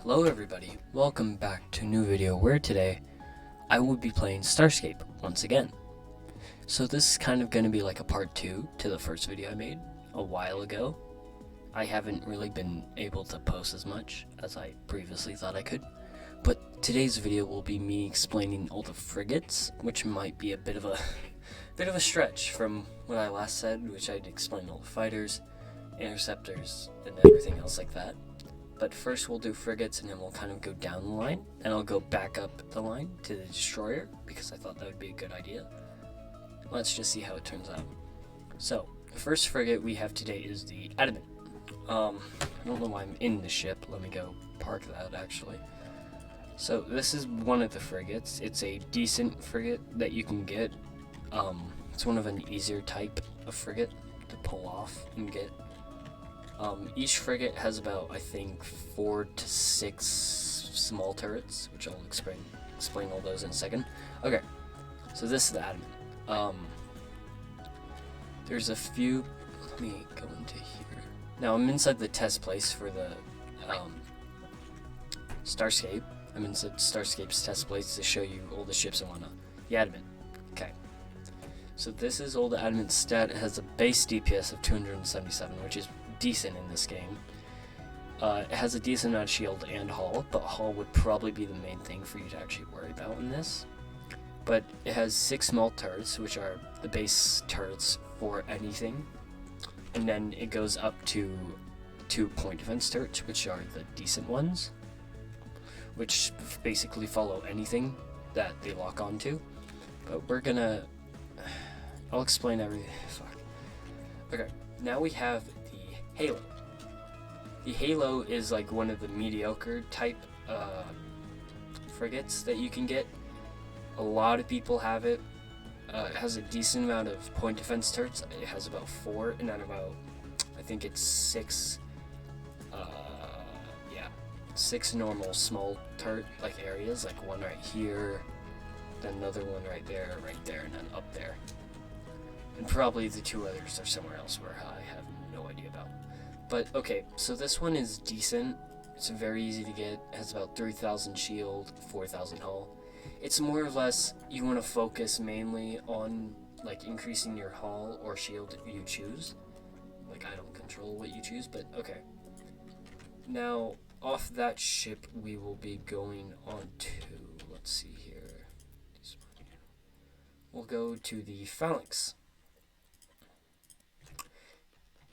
Hello everybody, welcome back to a new video where today I will be playing Starscape once again. So this is kind of going to be like a part 2 to the first video I made a while ago. I haven't really been able to post as much as I previously thought I could, but today's video will be me explaining all the frigates, which might be a bit of a stretch from what I last said, which I'd explain all the fighters, interceptors, and everything else like that. But first we'll do frigates and then we'll kind of go down the line, and I'll go back up the line to the destroyer because I thought that would be a good idea. Let's just see how it turns out. So, the first frigate we have today is the Adamant. I don't know why I'm in the ship. Let me go park that actually. So this is one of the frigates. It's a decent frigate that you can get. It's one of an easier type of frigate to pull off and get. Each frigate has about, I think, 4 to 6 small turrets, which I'll explain all those in a second. Okay, so this is the Adamant. There's a few. Let me go into here. Now I'm inside the test place for the Starscape. I'm inside Starscape's test place to show you all the ships and whatnot. The Adamant. Okay. So this is all the Adamant stat. It has a base DPS of 277, which is decent in this game. It has a decent amount of shield and hull, but hull would probably be the main thing for you to actually worry about in this. But it has 6 small turrets, which are the base turrets for anything. And then it goes up to 2 point defense turrets, which are the decent ones, which basically follow anything that they lock onto. But I'll explain everything. Fuck. Okay, now we have the Halo. The Halo is like one of the mediocre type frigates that you can get. A lot of people have it. It has a decent amount of point defense turrets. It has about 4, and then about, I think it's 6, 6 normal small turret like areas, like one right here, then another one right there, and then up there. And probably the 2 others are somewhere else where I have no idea about. But okay, so this one is decent. It's very easy to get. It has about 3,000 shield, 4,000 hull. It's more or less, you want to focus mainly on like increasing your hull or shield if you choose. Like, I don't control what you choose, but okay. Now, off that ship we will be going on to, let's see here. We'll go to the Phalanx.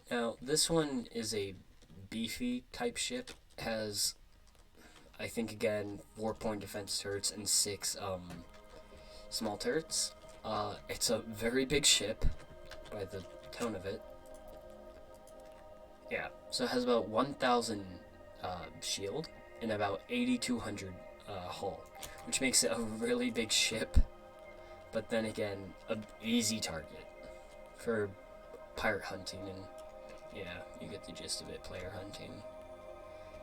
Now, this one is a beefy type ship. Has, I think, again, 4 point defense turrets and 6 small turrets. It's a very big ship by the tone of it. Yeah, so it has about 1,000 shield and about 8,200 hull, which makes it a really big ship. But then again, an easy target for pirate hunting, and yeah, you get the gist of it, player hunting.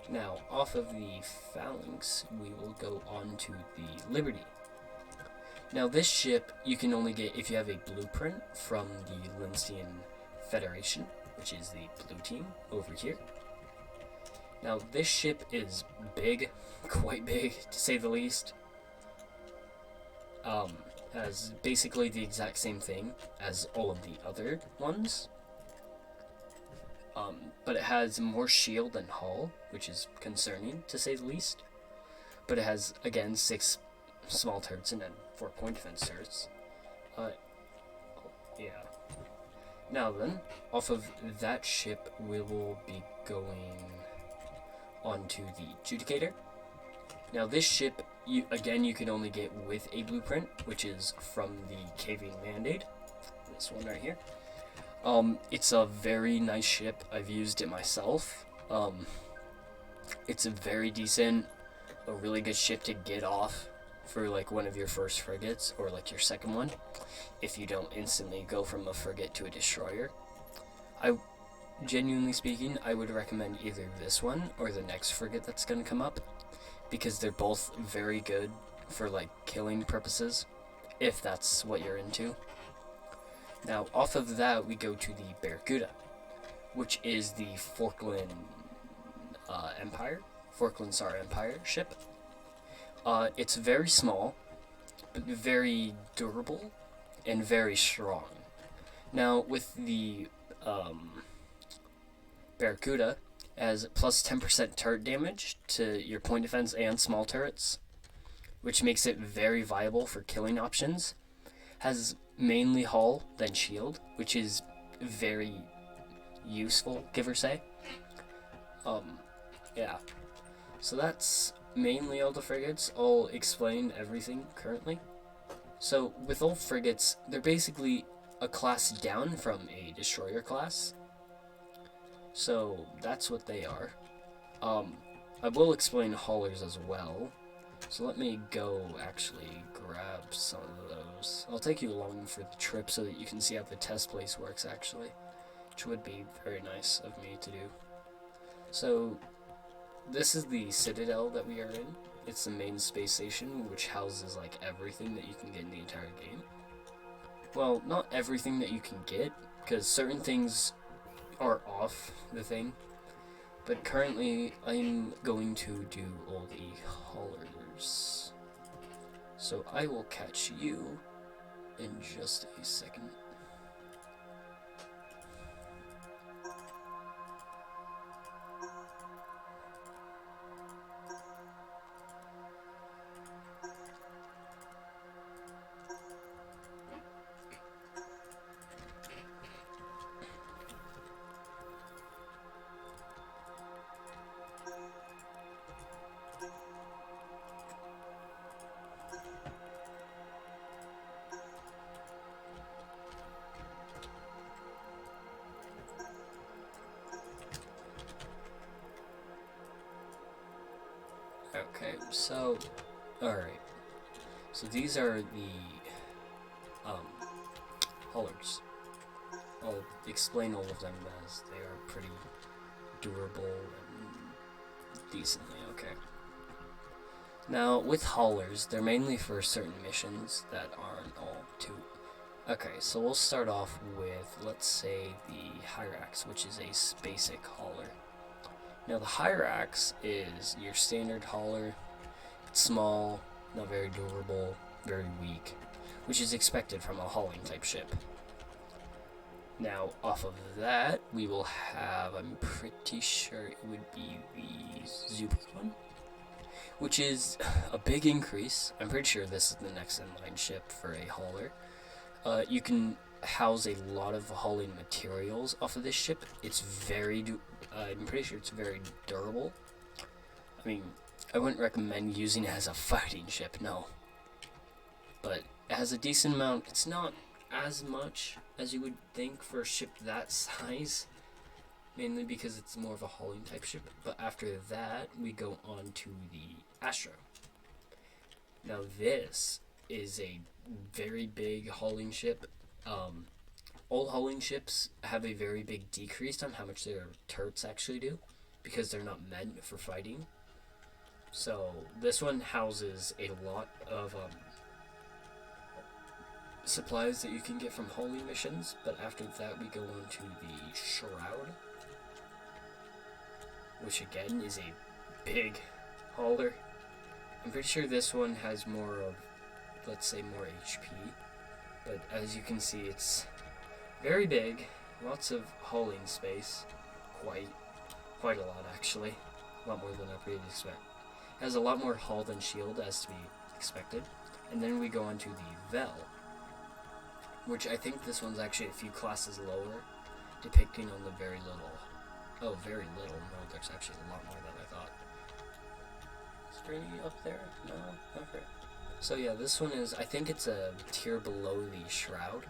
Now, off of the Phalanx, we will go on to the Liberty. Now, this ship you can only get if you have a blueprint from the Linstein Federation, which is the blue team over here. Now, this ship is big, quite big to say the least. Has basically the exact same thing as all of the other ones. But it has more shield and hull, which is concerning to say the least. But it has, again, 6 small turrets and then 4 point defense turrets. Yeah. Now then, off of that ship, we will be going onto the Judicator. Now this ship, you can only get with a blueprint, which is from the Caving Mandate. This one right here. It's a very nice ship. I've used it myself. It's a very decent, a really good ship to get off for like one of your first frigates, or like your second one, if you don't instantly go from a frigate to a destroyer. Genuinely speaking, I would recommend either this one or the next frigate that's going to come up, because they're both very good for like killing purposes, if that's what you're into. Now, off of that, we go to the Barracuda, which is the Falkland Empire. Falkland Star Empire ship. It's very small, but very durable and very strong. Now, with the Barracuda, as plus 10% turret damage to your point defense and small turrets, which makes it very viable for killing options. Has mainly hull than shield, which is very useful, give or say. Yeah. So that's mainly all the frigates. I'll explain everything currently. So with all frigates, they're basically a class down from a destroyer class. So that's what they are. I will explain haulers as well. So let me go actually grab some of those. I'll take you along for the trip so that you can see how the test place works actually, which would be very nice of me to do. So this is the Citadel that we are in. It's the main space station, which houses like everything that you can get in the entire game. Well, not everything that you can get, because certain things are off the thing. But currently, I'm going to do all the haulers. So I will catch you in just a second. Okay, so, alright. So these are the haulers. I'll explain all of them as they are pretty durable and decently okay. Now, with haulers, they're mainly for certain missions that aren't all too... Okay, so we'll start off with, let's say, the Hyrax, which is a basic hauler. Now, the Hyrax is your standard hauler. It's small, not very durable, very weak, which is expected from a hauling type ship. Now, off of that, we will have, I'm pretty sure it would be the Zubercon, which is a big increase. I'm pretty sure this is the next in-line ship for a hauler. You can house a lot of hauling materials off of this ship. It's very, I'm pretty sure it's very durable. I mean, I wouldn't recommend using it as a fighting ship, no. But it has a decent amount. It's not as much as you would think for a ship that size, mainly because it's more of a hauling type ship. But after that, we go on to the Astro. Now this is a very big hauling ship. All hauling ships have a very big decrease on how much their turrets actually do, because they're not meant for fighting. So this one houses a lot of supplies that you can get from hauling missions, but after that we go on to the Shroud, which again is a big hauler. I'm pretty sure this one has more of, let's say, more HP, but as you can see, it's very big, lots of hauling space, quite a lot actually, a lot more than I previously expected. It has a lot more hull than shield, as to be expected. And then we go on to the Vel, which I think this one's actually a few classes lower, depicting on the very little. Oh, very little. No, there's actually a lot more than I thought. Is there any up there? No? Okay. So yeah, this one is, I think it's a tier below the Shroud,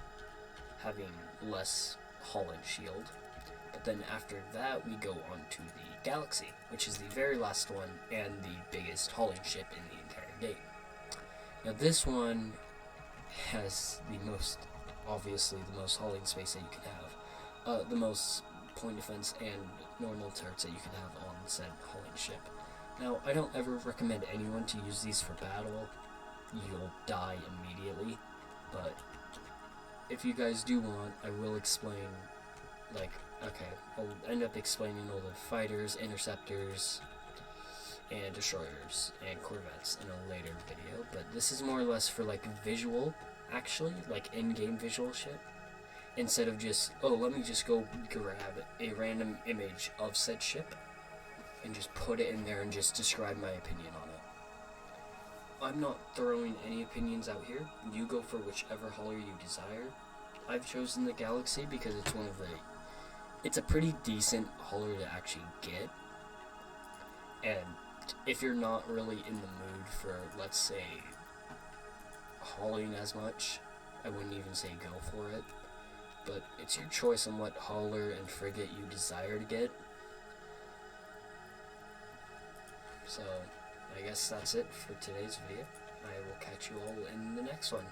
having less hull and shield. But then after that, we go on to the Galaxy, which is the very last one and the biggest hauling ship in the entire game. Now this one has the most, obviously the most hauling space that you can have, the most point defense and normal turrets that you can have on said hauling ship. Now, I don't ever recommend anyone to use these for battle. You'll die immediately, but if you guys do want, I will explain, like, okay, I'll end up explaining all the fighters, interceptors, and destroyers and corvettes in a later video, but this is more or less for like visual, actually, like in-game visual shit, instead of just, oh, let me just go grab a random image of said ship and just put it in there and just describe my opinion on it. I'm not throwing any opinions out here. You go for whichever hauler you desire. I've chosen the Galaxy because it's a pretty decent hauler to actually get, and if you're not really in the mood for, let's say, hauling as much, I wouldn't even say go for it, but it's your choice on what hauler and frigate you desire to get. So I guess that's it for today's video. I will catch you all in the next one.